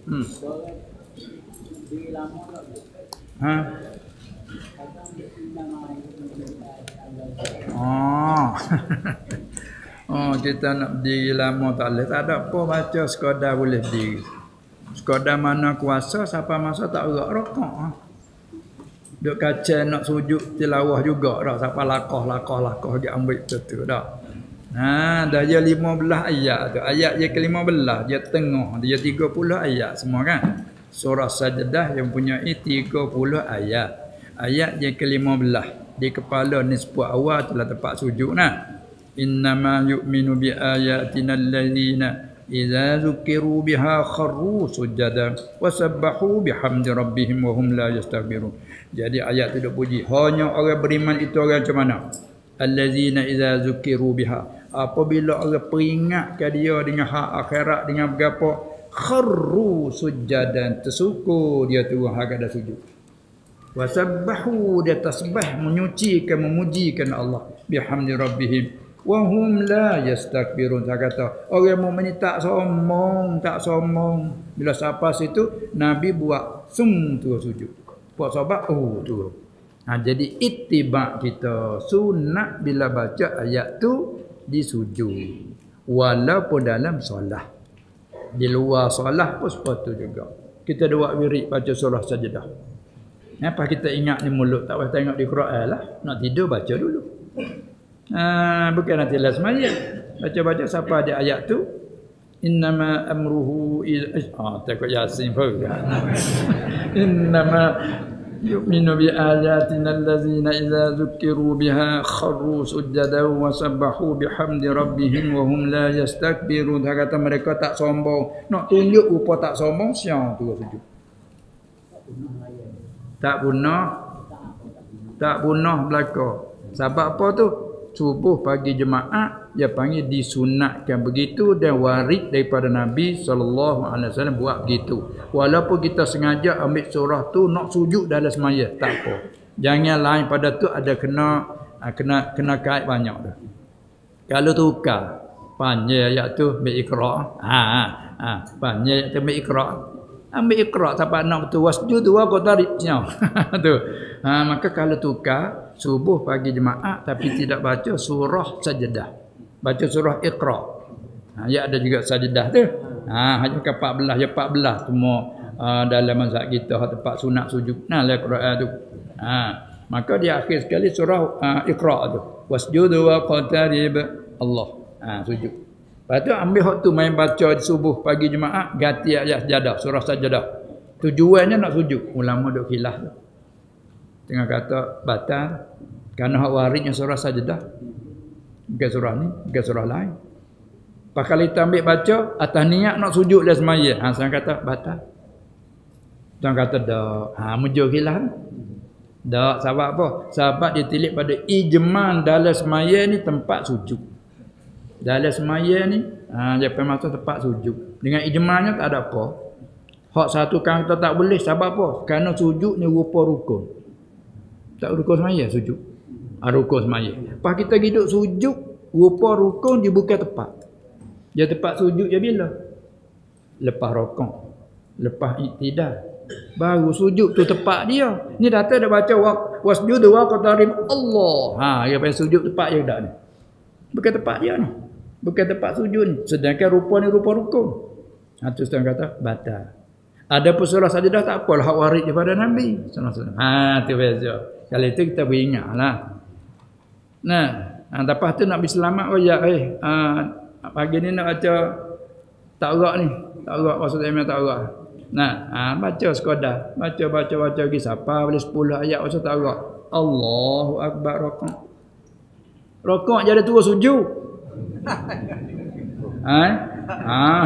Hmm. Ha. Oh. Oh, kita nak berdiri lama tak boleh. Tak ada apa baca sekadar boleh berdiri. Sekadar mana kuasa siapa masa tak gerak rokok. Ha. Duk kaca nak sujud tilawah juga dah siapa lakoh dia ambil betul dah. Ha, dah dia 15 ayat tu. Ayat dia ke-15, dia tengah, dia 30 ayat semua kan. Surah Sajdah yang punya 30 ayat. Ayat dia ke-15 di kepala nisfu awal telah tempat sujud nah. Innama yu'minu bi ayatina allazina idza zukiru biha kharru sujada wa sabbahu bihamdi rabbihim wa hum la yastakbirun. Jadi ayat tu dak puji hanya orang beriman itu orang macam mana? Allazina idza zukiru biha, apabila orang peringatkan dia dengan hak akhirat dengan berapa kharru sujadan, tersukur dia tu hak ada sujud. Wasabbahu, dia tasbih menyucikan memujikan Allah bihamdi rabbihim wa hum la yastakbirun. Saya kata orang mukmin tak sombong bila siapa situ Nabi buat tu sujud, buat sahabat tu. Ha, jadi ittiba kita sunat bila baca ayat tu disujud walaupun dalam solat. Di luar solat pun sepatut juga kita buat wirid baca surah Sajdah. Apa kita ingat di mulut, tak payah tengok di Quran lah. Nak tidur baca dulu. Bukan nanti lah semaya. Baca-baca siapa ada ayat tu. Innama amruhu takut Yasin pun. Innama yu'minu bi ayatina allazina idza zukiru biha kharru sujadan wa sabbahu bihamdi rabbihim wa hum la yastakbirun. Dia kata mereka tak sombong. Nak tunjuk rupa tak sombong siang tu sujud. Tak punah belaka. Sebab apa tu? Subuh pagi jemaah dia panggil disunatkan begitu dan warid daripada Nabi SAW buat begitu. Walaupun kita sengaja ambil surah tu nak sujud dalam semaya, tak apa. Jangan lain pada tu ada kena kait banyak dah. Kalau tukar panjang ayat tu ambil Iqra. Panjang ayat tu ambil Iqra. Ambil Iqra sampai nak betul wasjud wa qatarib tu. Maka kalau tukar subuh pagi jemaah tapi tidak baca surah Sajdah, baca surah Iqra. Ya ada juga Sajdah tu. Hanya ke 14 ya 14 semua dalam mazhab kita tempat sunat sujud nah Al-Quran tu. Maka di akhir sekali surah Iqra tu. Wasjud wa qatarib Allah. Sujud. Lepas tu ambil hak tu main baca di subuh pagi jemaah ganti ayat Sajdah, surah Sajdah. Tujuannya nak sujud. Ulama duk khilaf tu. Tengah kata batal kerana hak waridnya surah Sajdah. Bukan surah ni, bukan surah lain. Pakal kita ambil baca atas niat nak sujud dalam semaya. Saya kata batal. Tuan kata dak. Mujur khilaf. Dak sebab apa? Sebab dia tilik pada ijma' dalam semaya ni tempat sujud. Dalam semaya ni dia pergi tempat sujud. Dengan ijma'nya tak ada apa. Hak satu kan kita tak boleh sebab apa? Kerana sujud ni rupa rukun. Tak rukun semaya sujud. Rukun semaya. Pas kita hidup sujud rupa rukun dia bukan tepat. Dia tepat sujud je bila? Lepas rukun. Lepas iktidal. Baru sujud tu tepat dia. Ni data dah baca wasjud wa qatarib Allah. Dia pergi sujud tepat je dak ni. Bukan tepat dia ni. Bukan tempat sujud ni. Sedangkan rupa ni rupa rukun. Tu sedang kata batal. Ada pun surah Sajdah tak apalah hak warid daripada Nabi sallallahu alaihi wasallam. Tu beza. Kalau itu kita beringatlah. Nah, lepas tu nak berselamat pagi ni nak baca Taurat ni. Taurat maksudnya Taurat. Baca sekadar. Baca lagi siapa boleh 10 ayat baca Taurat. Allahu akbar rakaat. Rakaat jadi terus sujud.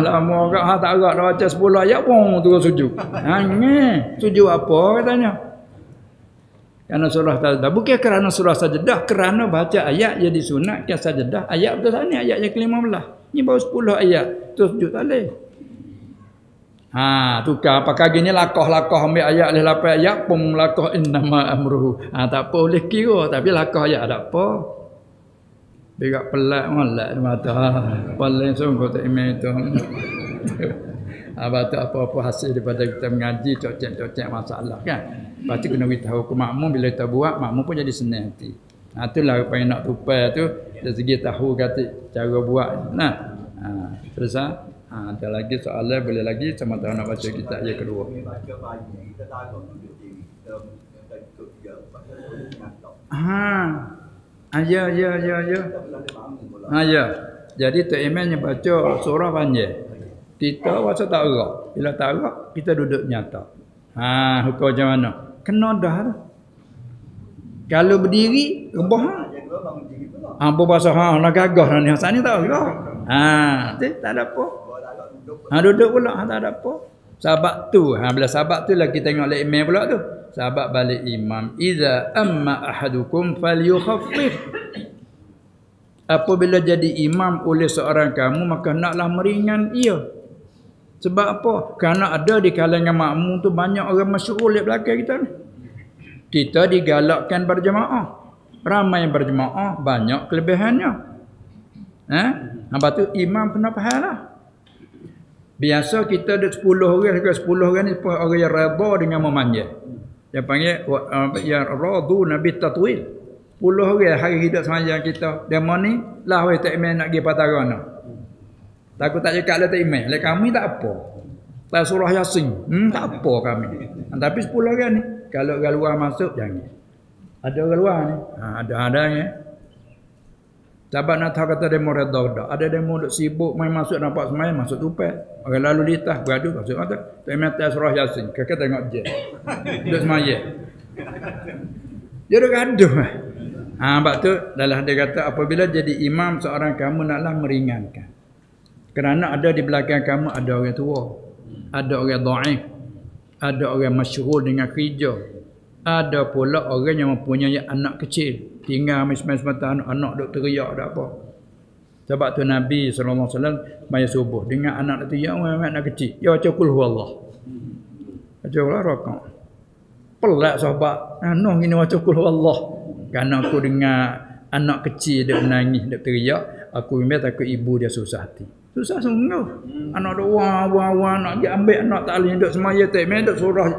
Lama agak tak agak dah baca 10 ayat pun terus sujud. Sujud apa katanya? Kerana surah Sajdah. Bukan kerana surah Sajdah, kerana baca ayat jadi sunatkan Sajdah. Ayat betul sana ayat yang ke-15. Ni baru 10 ayat terus sujud tak boleh. Tukar pakai gini lakoh ambil ayat 8 ayat pun lakoh innama amruhu. Tak apa boleh kira tapi lakoh ayat ada apa? Biar pelat molek mata. Paling sungguh tak imej tu. Lepas tu apa-apa hasil daripada kita mengaji cocok masalah kan. Lepas tu kena beritahu ke makmum, bila kita buat makmum pun jadi senang hati. Itulah apa yang nak tupai tu dari segi tahu kata cara buat. Nah. Terus ada lagi soalan boleh lagi sama tahu nak baca kitab yang kedua. Ya. Ya. Jadi Tok Imannya baca surah panjang. Kita rasa tak erak. Bila tak erak, kita duduk nyata. Hukum macam mana? Kena dah tu. Kalau berdiri, rebah. Apa bahasa nak gagah ni. Hassan ni tak erak. Tak ada apa. Duduk pula, tak ada apa. Sahabat tu, bila sahabat tu lah kita tengok oleh imam pula tu. Sahabat balik imam. Iza amma ahadukum falyukhaffif. Apabila jadi imam oleh seorang kamu, maka naklah meringan ia. Sebab apa? Kerana ada di kalangan makmum tu banyak orang masyhur di belakang kita ni. Kita digalakkan berjemaah. Ramai berjemaah, banyak kelebihannya. Lepas tu imam kena faham lah. Biasa kita ada 10 orang, 10 orang ni orang yang redha dengan memanjang. Yang panggil yang radu nabi tatwil. 10 orang hari hidup semayang kita. Demo ni lah weh tak imam nak pergi patarana. Takut tak cakap lah tak imam. Lah kami tak apa. Tak surah Yasin. Tak apa kami. Tapi 10 orang ni kalau orang luar masuk jangan. Ada orang luar ni. Ada ni. Sahabat nak tahu kata demo redha dah. Ada demo duk sibuk main masuk nampak semayang masuk tupai. Orang lalu lintas beradu masuk kata tak imam tak surah Yasin. Kakak tengok je. Duk semayang. Dia duk gaduh. Sebab tu dalam dia kata apabila jadi imam seorang kamu naklah meringankan. Kerana ada di belakang kamu ada orang tua, ada orang dhaif, ada orang masyhur dengan kerja, ada pula orang yang mempunyai anak kecil, tinggal main-main semata anak duk teriak dak apa. Sebab tu Nabi sallallahu alaihi wasallam sembahyang subuh dengan anak teriak anak kecil, ya baca qul huwallah. Baca rakaat. Pelak sahabat, noh gini baca qul huwallah. Kerana aku dengar anak kecil dia menangis, dia teriak, aku memang takut ibu dia susah hati. Susah sungguh. Anak duk wah nak dia ambil anak tak boleh duk semaya tak main duk surah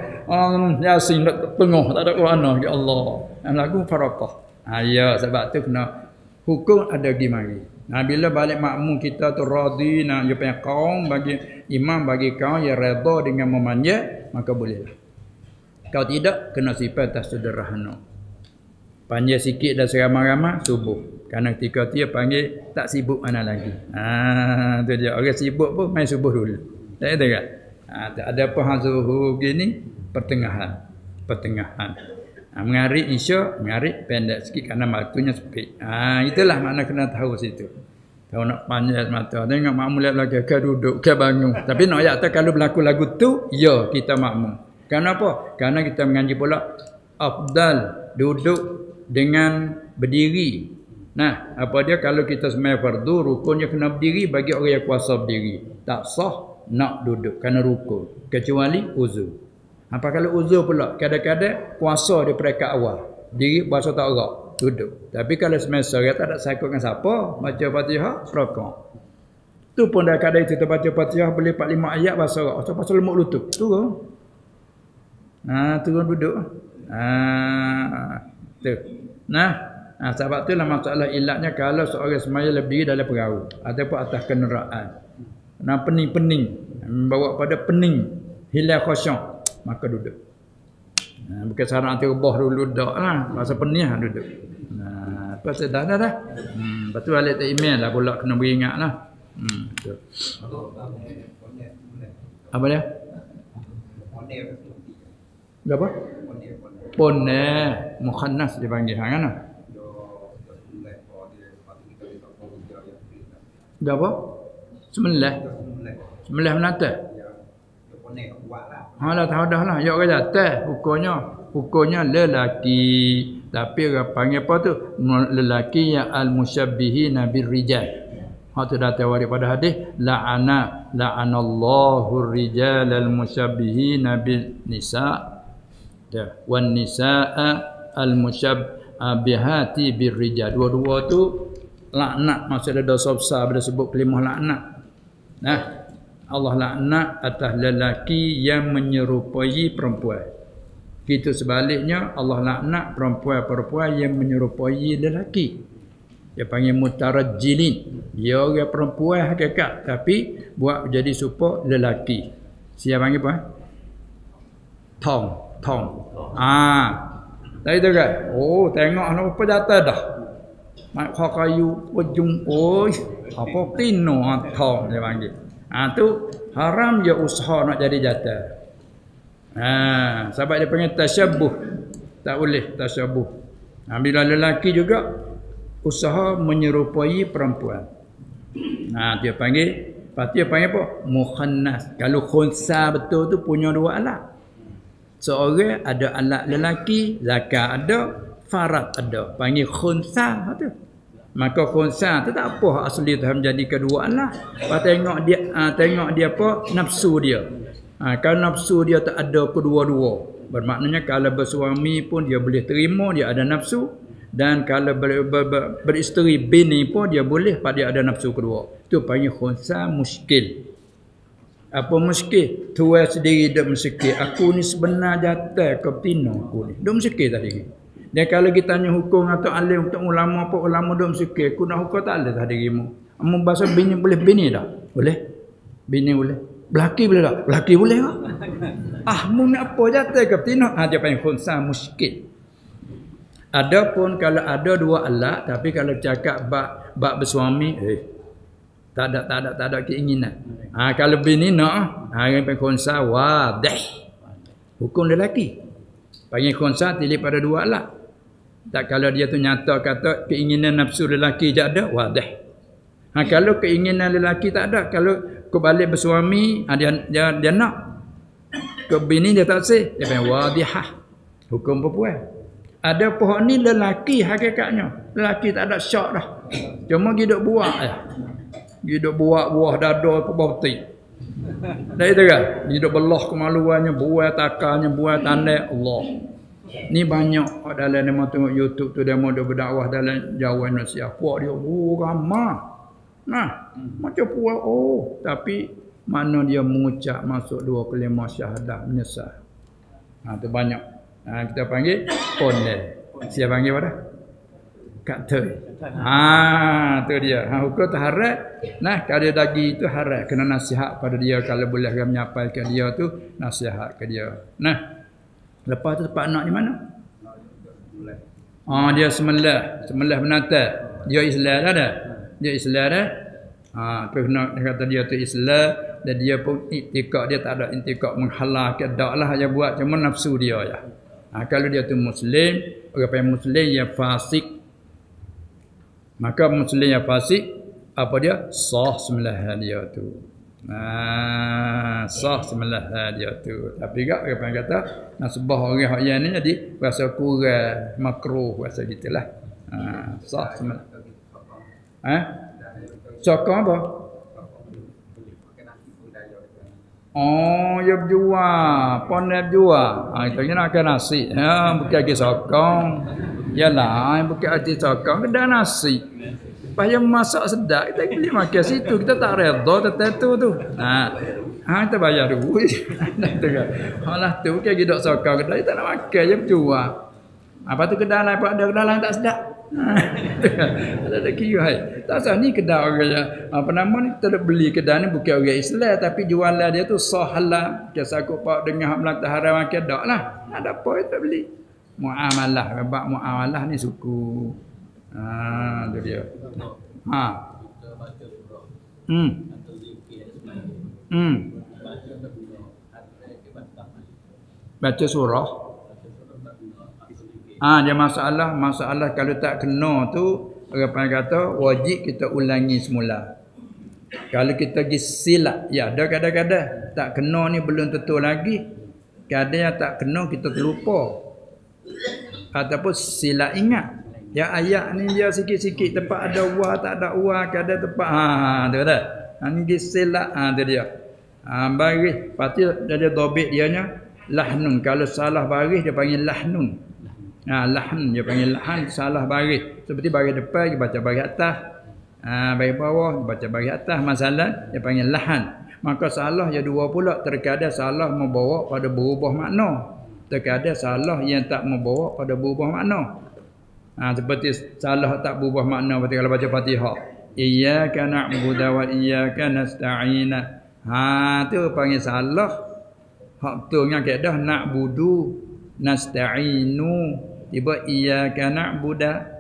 Yasin duk tengah tak ada mana ya Allah. Lagu faraqah. Ya sebab tu kena hukum ada pergi mari. Bila balik makmum kita tu radhi nak jumpa kaum bagi imam bagi kaum yang redha dengan memanjat maka bolehlah. Kalau tidak kena sifat sederhana. Panjang sikit dan seramai-ramai subuh. Kerana ketika dia panggil tak sibuk mana lagi. Tu dia. Orang sibuk pun main subuh dulu. Tak ada kan? Ada apa hal zuhur gini? Pertengahan. Mengarik isyak, mengarik pendek sikit kerana waktunya sempit. Itulah makna kena tahu situ. Tahu nak panjat mata. Tengok makmum lelaki ke duduk, ke bangun. Tapi nak ayat kalau berlaku lagu tu, ya kita makmum. Kenapa? Kerana kita mengaji pula afdal duduk dengan berdiri. Nah, apa dia kalau kita sembahyang fardu rukunnya kena berdiri bagi orang yang kuasa berdiri. Tak sah nak duduk kerana rukun kecuali uzur. Apa kalau uzur pula kadang-kadang kuasa di peringkat awal. Diri bahasa tak erak, duduk. Tapi kalau sembahyang solat tak ada sakut dengan siapa, baca Fatihah, rakaat. Tu pun dah kadang kita baca Fatihah boleh 4-5 ayat bahasa erak. Pasal lemuk lutut. Turun. Turun duduk. Tu. Sebab tu lah masalah ilatnya kalau seorang semaya lebih dalam perahu ataupun atas kenderaan. Pening-pening membawa pada pening, hilang khusyuk, maka duduk. Bukan syarat nanti rebah dulu dak lah. Masa pening duduk. Lepas tu dah. Lepas tu balik tak email lah pula kena beringat lah. Apa dia? Berapa? Poneh mukhannas dipanggil kan? Berapa? 9 menata. Lah tahu dah lah. Ya orang jatuh hukumnya lelaki. Tapi orang panggil apa tu? Lelaki yang al-musyabbihin bir rijal. Hak tu datang daripada hadis la'anallahu rijal al-musyabbihin bin nisa. Wan nisaa al-musyabbihati bir rijal. Dua-dua tu laknat, maksud ada dosa besar bila sebut kalimah laknat. Allah laknat atas lelaki yang menyerupai perempuan. Gitu sebaliknya Allah laknat perempuan-perempuan yang menyerupai lelaki. Dia panggil mutarajjilin. Dia orang perempuan hakikat tapi buat jadi serupa lelaki. Siapa panggil apa? Tong. Tadi tu kan. Oh, tengok apa jatuh dah. Mak kayu ujung apa tino tong dia panggil. Tu haram je usaha nak jadi jatuh. Sebab dia panggil tasyabuh. Tak boleh tasyabuh. Bila lelaki juga usaha menyerupai perempuan. Dia panggil, lepas tu dia panggil apa? Mukhannas. Kalau khunsa betul tu punya dua alat. Seorang ada alat lelaki, zakar ada, farad ada. Panggil khunsa tu. Maka khunsa tu tak apa asli tu menjadi kedua alat. Lepas tengok dia apa? Nafsu dia. Kalau nafsu dia tak ada kedua-dua. Bermaknanya kalau bersuami pun dia boleh terima dia ada nafsu. Dan kalau beristeri bini pun dia boleh pada dia ada nafsu kedua. Itu panggil khunsa muskil. Apa muskil? Tuan sendiri dah muskil. Aku ni sebenar jatuh ke betina aku ni. Dah muskil tadi. Dan kalau kita tanya hukum atau alim untuk ulama apa ulama dah muskil. Aku nak hukum tak ada tadi dirimu. Amun bahasa bini boleh bini dah? Boleh? Bini boleh? Belaki boleh tak? Belaki boleh tak? Mu nak apa jatuh ke betina? Dia panggil khunsa muskil. Adapun kalau ada dua alat tapi kalau cakap bab bersuami tak ada keinginan. Kalau bini nak yang panggil khunsa wadih. Hukum lelaki. Panggil khunsa tilip pada dua alat. Tak kalau dia tu nyata kata keinginan nafsu lelaki je ada wadih. Kalau keinginan lelaki tak ada, kalau kebalik bersuami dia nak ke bini dia tak sih, dia panggil wadihah. Hukum perempuan. Ada pohon ni lelaki hakikatnya. Lelaki tak ada syak dah. Cuma hidup buah hidup buah dada ke bautik. Dah itu kan? Hidup belah kemaluannya, buah takarnya, buah tandai Allah. Ni banyak dalam demo tengok YouTube tu demo dia berdakwah dalam Jawa Indonesia. Puak dia ramah. Macam puak tapi mana dia mengucap masuk 2 kelima syahadah menyesal. Tu banyak. Kita panggil ponel. Siapa panggil apa dah? Katai. Tu dia. Hukum tu harat. Kalau daging tu harat. Kena nasihat pada dia. Kalau boleh menyampaikan dia tu, nasihat ke dia. Lepas tu tempat anak di mana? Dia semelah binatang. Dia Islam dah. Dia Islam dah. Terus nak kata dia tu Islam. Dan dia pun iktikad. Dia tak ada iktikad menghalalkan. Tak lah dia buat. Cuma nafsu dia ya. Kalau dia tu Muslim, orang panggil Muslim yang fasik. Maka Muslim yang fasik, apa dia? Sah sembelihan dia tu. Sah sembelihan dia tu. Tapi juga orang panggil kata, nasbah orang yang ni jadi rasa kurang, makruh, rasa gitulah. Sah sembelihan. Sokong apa? Dia berjual, pandai berjual. Itu nak makan nasi. Bukan lagi sokong. Yalah, bukan lagi sokong. Kedai nasi. Payah masak sedap. Kita boleh makan situ. Kita tak reda tertentu tu. Kita bayar duit. Alah tu bukan lagi dok sokong. Kedai kita nak makan je berjual. Apa tu kedai lain pun ada kedai lain tak sedap. Ada kira tak sah ni kedai orang apa nama ni kita beli kedai ni bukan orang Islam tapi jualan dia tu sah halal dia sakut pak dengan hak melantah haram makan dak lah ada apa kita beli muamalah bab muamalah ni suku tu dia baca surah. Dia masalah kalau tak kena tu orang panggil kata wajib kita ulangi semula. Kalau kita pergi silap, ya ada kadang-kadang tak kena ni belum tentu lagi. Kadang yang tak kena kita terlupa. Ataupun silap ingat. Ya ayat ni dia sikit-sikit tempat ada wah tak ada wah, kadang tempat tu dah. Ni pergi silap tu dia. Baris, pasti dia dobit dianya lahnun. Kalau salah baris dia panggil lahnun. Lahan dia panggil lahan salah baris. Seperti baris depan dia baca baris atas. Baris bawah dia baca baris atas. Masalah dia panggil lahan. Maka salah yang dua pula, terkadang salah membawa pada berubah makna, terkadang salah yang tak membawa pada berubah makna. Seperti salah tak berubah makna seperti kalau baca Fatihah, iyyaka na'budu wa iyyaka nasta'in. Tu panggil salah. Hak betulnya kaedah na'budu nasta'inu, tiba iyyaka na'budu.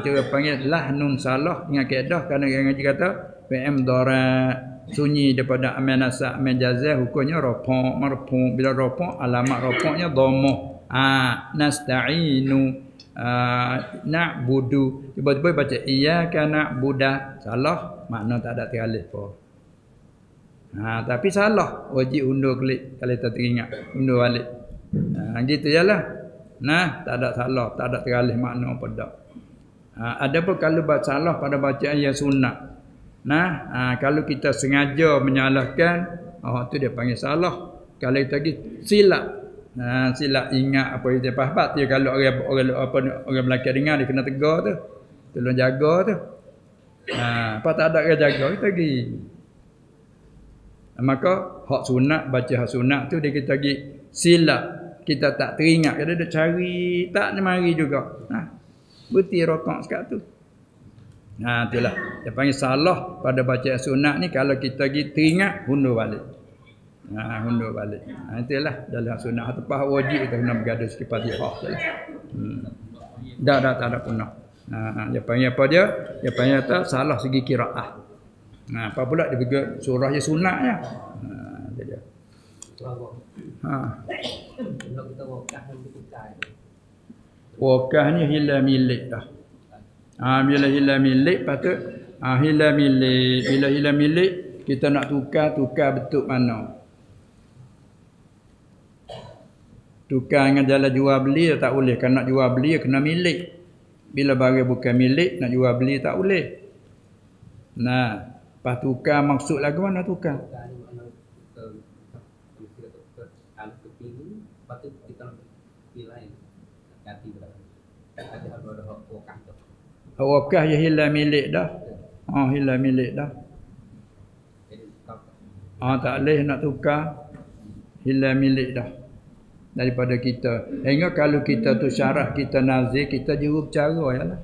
Tu panggil lahnun salah dengan kaedah, kerana yang ngaji kata PM dara sunyi daripada amal nasab amal jazah, hukumnya rafa' marfu'. Bila rafa' alamat rafa'nya dhammah. Nasta'inu na'budu, tiba-tiba baca iyyaka na'budu, salah, makna tak ada teralih pun. Tapi salah, wajib undur klik kalau tak teringat, undur balik. Gitu jelah. Tak ada salah, tak ada teralih makna apa dak. Adapun kalau salah pada bacaan yang sunat, kalau kita sengaja menyalahkan, tu dia panggil salah. Kalau kita silap, silap ingat apa yang dia faham dia, kalau orang Melaka dengar dia kena tegur tu, tolong jaga tu. Apa tak ada orang jaga kita pergi. Maka hak sunat, baca hak sunat tu dia kita pergi silap, kita tak teringat, kita dah cari tak mari juga. Berhenti rokok sekat tu. Itulah dia panggil salah pada baca sunat ni. Kalau kita pergi teringat, hundur balik. Hundur balik. Itulah dalam sunat tepat wajib kita kena bergaduh sikit Fatihah jelah. Tak ada punah. Dia panggil apa dia? Dia panggil salah segi qiraah. Apa pula dia bagi surah yang sunatnya. Itu dia. Kalau kita wakah ni hilang milik dah. Bila hilang milik, patut hilang milik. Bila hilang milik, kita nak tukar bentuk mana? Tukar dengan jalan jual beli tak boleh. Kalau nak jual beli kena milik. Bila barang bukan milik, nak jual beli tak boleh. Pas tukar maksud lagu mana tukar? Wakah ya hilang milik dah. Hilang milik dah. Tak boleh nak tukar. Hilang milik dah daripada kita. Hingga kalau kita tu syarat kita nazir, kita juru bicara yalah.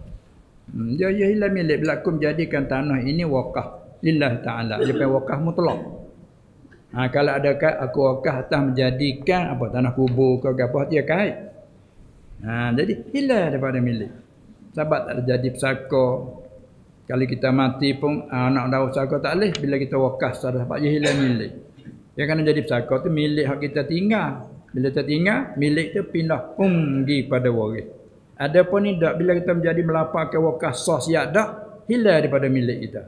Dia hilang milik, berlaku menjadikan tanah ini wakaf lillah ta'ala. Dia panggil wakaf mutlak. Kalau ada kait aku wakaf atas menjadikan apa tanah kubur ke apa, dia kait. Jadi hilang daripada milik. Sebab tak jadi pesaka. Kalau kita mati pun anak dah pesaka tak boleh. Bila kita wakaf sebab dia hilang milik. Dia kena jadi pesaka tu milik hak kita tinggal. Bila kita tinggal, milik tu pindah pergi pada waris. Adapun ni tak, bila kita menjadi melapakkan wakaf sah siap dah, hilang daripada milik kita.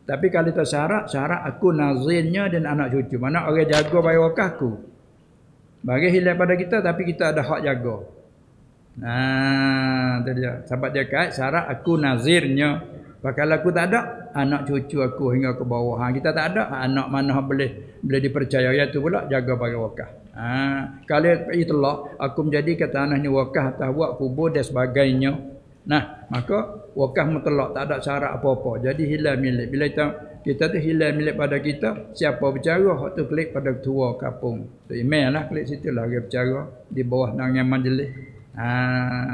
Tapi kalau kita syarat aku nazirnya dan anak cucu. Mana orang jaga bayar wakafku. Bagi hilang pada kita tapi kita ada hak jaga. Itu dia. Sebab dia kait syarat aku nazirnya. Kalau aku tak ada, anak cucu aku hingga ke bawah. Kita tak ada, anak mana boleh dipercaya. Itu pula jaga bayar wakaf. Kalau itulah aku menjadi kata tanah ni wakaf atas buat kubur dan sebagainya. Maka wakaf mutlak, tak ada syarat apa-apa. Jadi hilang milik. Bila kita tu hilang milik pada kita, siapa bercara hak tu klik pada ketua kampung. Tu email lah, klik situ lah dia bercara di bawah naungan majlis.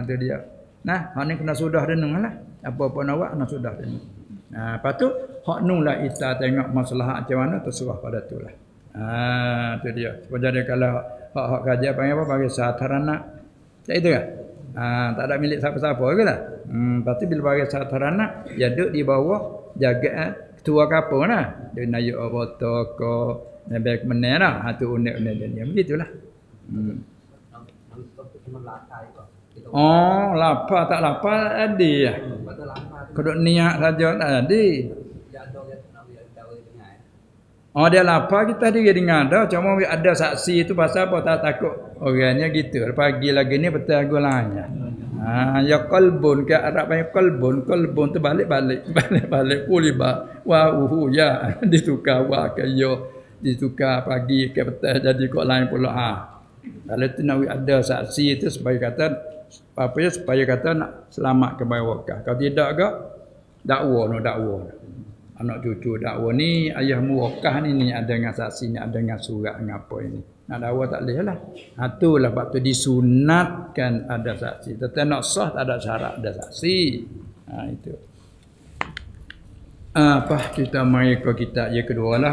Itu dia. Hak ni kena sudah denung lah. Apa-apa nak buat kena sudah denung. Lepas tu hak nun lah kita tengok masalah macam mana, terserah pada tu lah. Itu dia. Jadi kalau hak kerja panggil apa? Bagi satarana. Tak itu kan? Tak ada milik siapa-siapa ke lah. Lepas tu bila bagi satarana, dia duduk di bawah jaga ketua kampung lah. Dia nayuk rota ke nebek meneh lah. Tu unik-unik dia. Begitulah. Lapar tak lapar ada ya. Keduk niat saja tak ada. Dia lapar kita dengar dah. Cuma ada saksi itu pasal apa tak takut orangnya gitu. Pagi lagi ni betul aku lainnya. Ya qalbun ke Arab panggil qalbun tu balik puliba wa ya ditukar wa ke yo ditukar pagi ke betul jadi kok lain pula. Kalau tu nak ada saksi itu supaya kata supaya kata nak selamat ke bayar wakaf. Kalau tidak agak dakwa. anak cucu dakwa ni ayahmu wakah ni ada dengan saksi ni ada dengan surat ngapa ini. Nak dakwa tak boleh lah. Itulah sebab tu disunatkan ada saksi. Tetapi nak sah tak ada syarat ada saksi. Itu. Apa kita mai ke kitab yang kedua lah.